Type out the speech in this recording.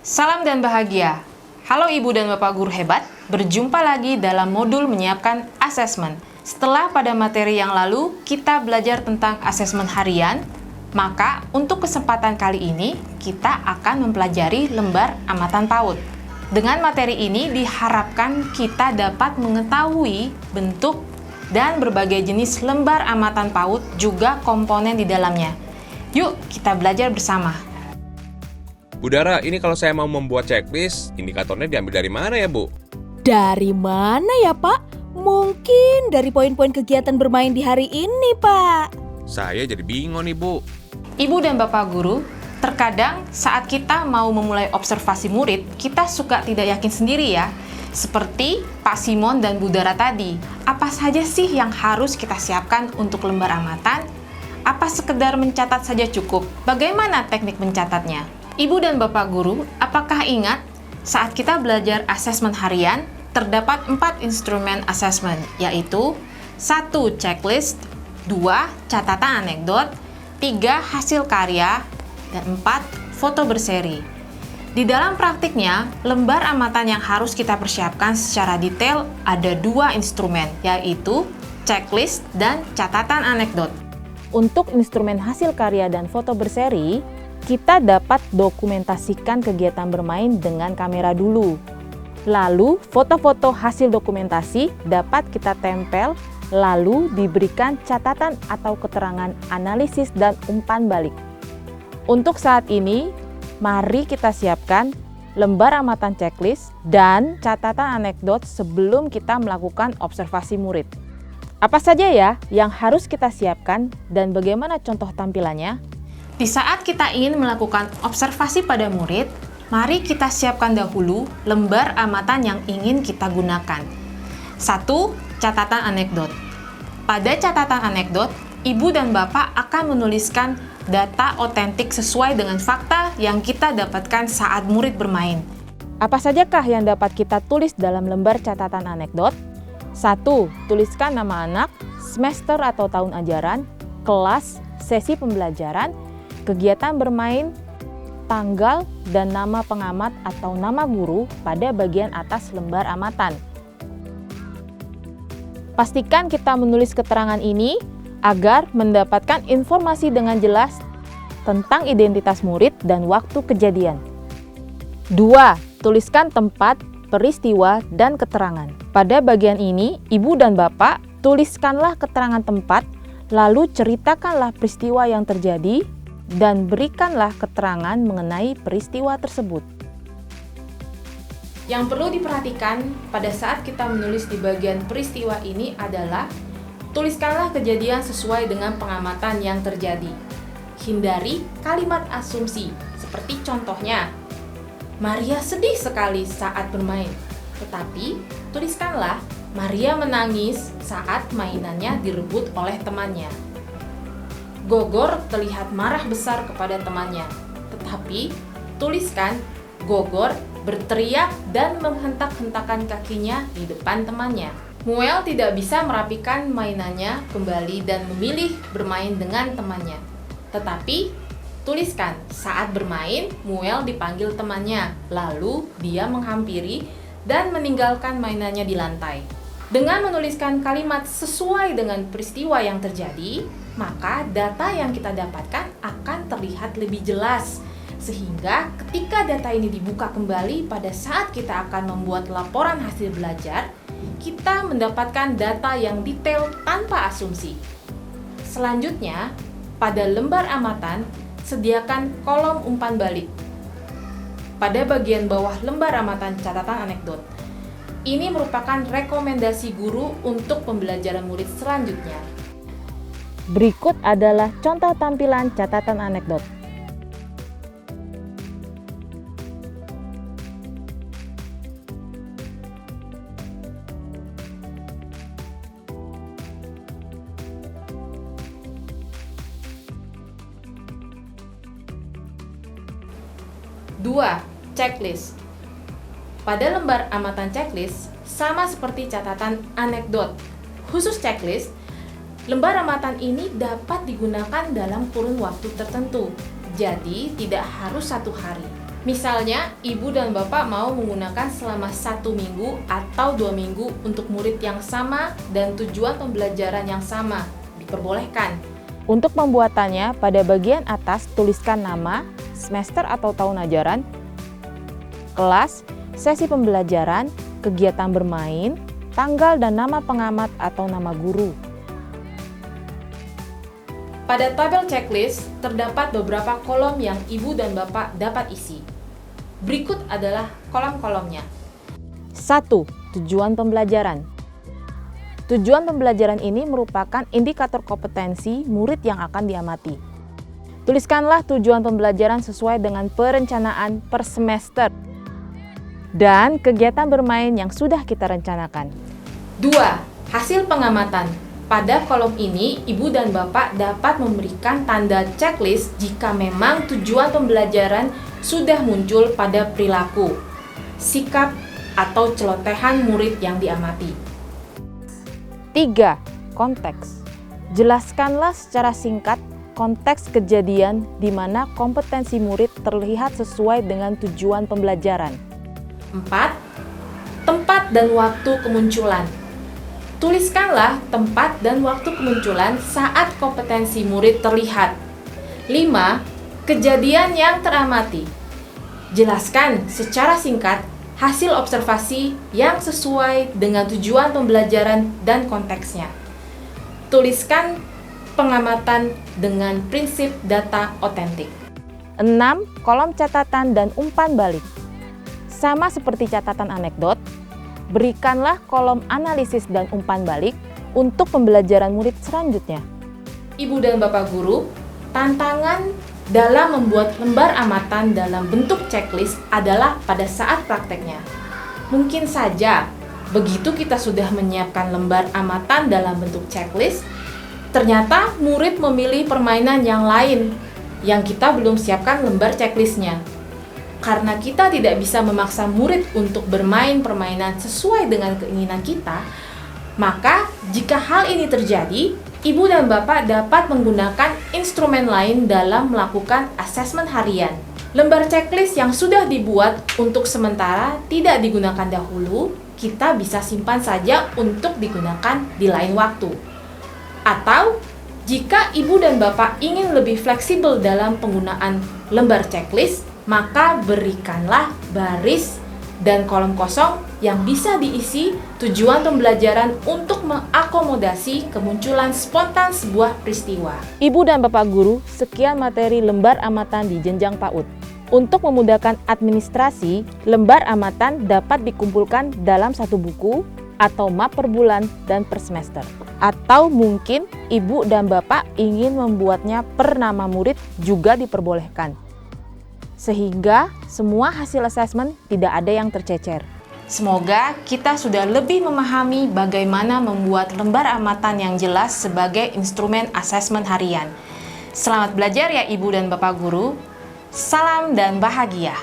Salam dan bahagia. Halo Ibu dan Bapak guru hebat, berjumpa lagi dalam modul menyiapkan asesmen. Setelah pada materi yang lalu kita belajar tentang asesmen harian, maka untuk kesempatan kali ini kita akan mempelajari lembar amatan PAUD. Dengan materi ini diharapkan kita dapat mengetahui bentuk dan berbagai jenis lembar amatan PAUD juga komponen di dalamnya. Yuk kita belajar bersama. Bu Dara, ini kalau saya mau membuat checklist, indikatornya diambil dari mana ya, Bu? Dari mana ya, Pak? Mungkin dari poin-poin kegiatan bermain di hari ini, Pak. Saya jadi bingung nih, Bu. Ibu dan Bapak guru, terkadang saat kita mau memulai observasi murid, kita suka tidak yakin sendiri ya. Seperti Pak Simon dan Bu Dara tadi, apa saja sih yang harus kita siapkan untuk lembar amatan? Apa sekedar mencatat saja cukup? Bagaimana teknik mencatatnya? Ibu dan Bapak guru, apakah ingat saat kita belajar asesmen harian, terdapat 4 instrumen asesmen, yaitu 1. Checklist, 2. Catatan anekdot, 3. Hasil karya, dan 4. Foto berseri. Di dalam praktiknya, lembar amatan yang harus kita persiapkan secara detail ada 2 instrumen, yaitu checklist dan catatan anekdot. Untuk instrumen hasil karya dan foto berseri, kita dapat dokumentasikan kegiatan bermain dengan kamera dulu. Lalu, foto-foto hasil dokumentasi dapat kita tempel, lalu diberikan catatan atau keterangan analisis dan umpan balik. Untuk saat ini, mari kita siapkan lembar amatan checklist dan catatan anekdot sebelum kita melakukan observasi murid. Apa saja ya yang harus kita siapkan dan bagaimana contoh tampilannya? Di saat kita ingin melakukan observasi pada murid, mari kita siapkan dahulu lembar amatan yang ingin kita gunakan. 1. Catatan anekdot. Pada catatan anekdot, Ibu dan Bapak akan menuliskan data otentik sesuai dengan fakta yang kita dapatkan saat murid bermain. Apa sajakah yang dapat kita tulis dalam lembar catatan anekdot? 1. Tuliskan nama anak, semester atau tahun ajaran, kelas, sesi pembelajaran, kegiatan bermain, tanggal, dan nama pengamat atau nama guru pada bagian atas lembar amatan. Pastikan kita menulis keterangan ini agar mendapatkan informasi dengan jelas tentang identitas murid dan waktu kejadian. 2. Tuliskan tempat, peristiwa, dan keterangan. Pada bagian ini, Ibu dan Bapak tuliskanlah keterangan tempat, lalu ceritakanlah peristiwa yang terjadi, dan berikanlah keterangan mengenai peristiwa tersebut. Yang perlu diperhatikan pada saat kita menulis di bagian peristiwa ini adalah tuliskanlah kejadian sesuai dengan pengamatan yang terjadi. Hindari kalimat asumsi, seperti contohnya, Maria sedih sekali saat bermain. Tetapi, tuliskanlah Maria menangis saat mainannya direbut oleh temannya. Gogor terlihat marah besar kepada temannya, tetapi tuliskan Gogor berteriak dan menghentak-hentakan kakinya di depan temannya. Muel tidak bisa merapikan mainannya kembali dan memilih bermain dengan temannya. Tetapi tuliskan saat bermain Muel dipanggil temannya, lalu dia menghampiri dan meninggalkan mainannya di lantai. Dengan menuliskan kalimat sesuai dengan peristiwa yang terjadi, maka data yang kita dapatkan akan terlihat lebih jelas. Sehingga ketika data ini dibuka kembali pada saat kita akan membuat laporan hasil belajar, kita mendapatkan data yang detail tanpa asumsi. Selanjutnya, pada lembar amatan, sediakan kolom umpan balik. Pada bagian bawah lembar amatan catatan anekdot, ini merupakan rekomendasi guru untuk pembelajaran murid selanjutnya. Berikut adalah contoh tampilan catatan anekdot. Dua, checklist. Pada lembar amatan checklist, sama seperti catatan anekdot. Khusus checklist, lembar amatan ini dapat digunakan dalam kurun waktu tertentu, jadi tidak harus 1 hari. Misalnya, ibu dan bapak mau menggunakan selama 1 minggu atau 2 minggu untuk murid yang sama dan tujuan pembelajaran yang sama, diperbolehkan. Untuk pembuatannya, pada bagian atas tuliskan nama, semester atau tahun ajaran, kelas, sesi pembelajaran, kegiatan bermain, tanggal dan nama pengamat atau nama guru. Pada tabel checklist, terdapat beberapa kolom yang ibu dan bapak dapat isi. Berikut adalah kolom-kolomnya. 1. Tujuan pembelajaran. Tujuan pembelajaran ini merupakan indikator kompetensi murid yang akan diamati. Tuliskanlah tujuan pembelajaran sesuai dengan perencanaan per semester dan kegiatan bermain yang sudah kita rencanakan. 2. Hasil pengamatan. Pada kolom ini, ibu dan bapak dapat memberikan tanda checklist jika memang tujuan pembelajaran sudah muncul pada perilaku, sikap, atau celotehan murid yang diamati. 3. Konteks. Jelaskanlah secara singkat konteks kejadian di mana kompetensi murid terlihat sesuai dengan tujuan pembelajaran. 4. Tempat dan waktu kemunculan. Tuliskanlah tempat dan waktu kemunculan saat kompetensi murid terlihat. 5. Kejadian yang teramati. Jelaskan secara singkat hasil observasi yang sesuai dengan tujuan pembelajaran dan konteksnya. Tuliskan pengamatan dengan prinsip data otentik. 6. Kolom catatan dan umpan balik. Sama seperti catatan anekdot, berikanlah kolom analisis dan umpan balik untuk pembelajaran murid selanjutnya. Ibu dan Bapak Guru, tantangan dalam membuat lembar amatan dalam bentuk checklist adalah pada saat prakteknya. Mungkin saja, begitu kita sudah menyiapkan lembar amatan dalam bentuk checklist, ternyata murid memilih permainan yang lain yang kita belum siapkan lembar checklistnya. Karena kita tidak bisa memaksa murid untuk bermain permainan sesuai dengan keinginan kita, maka jika hal ini terjadi, ibu dan bapak dapat menggunakan instrumen lain dalam melakukan asesmen harian. Lembar checklist yang sudah dibuat untuk sementara tidak digunakan dahulu, kita bisa simpan saja untuk digunakan di lain waktu. Atau, jika ibu dan bapak ingin lebih fleksibel dalam penggunaan lembar checklist, maka berikanlah baris dan kolom kosong yang bisa diisi tujuan pembelajaran untuk mengakomodasi kemunculan spontan sebuah peristiwa. Ibu dan Bapak Guru, sekian materi lembar amatan di jenjang PAUD. Untuk memudahkan administrasi, lembar amatan dapat dikumpulkan dalam satu buku atau map per bulan dan per semester. Atau mungkin ibu dan bapak ingin membuatnya per nama murid juga diperbolehkan. Sehingga semua hasil asesmen tidak ada yang tercecer. Semoga kita sudah lebih memahami bagaimana membuat lembar amatan yang jelas sebagai instrumen asesmen harian. Selamat belajar ya Ibu dan Bapak Guru. Salam dan bahagia.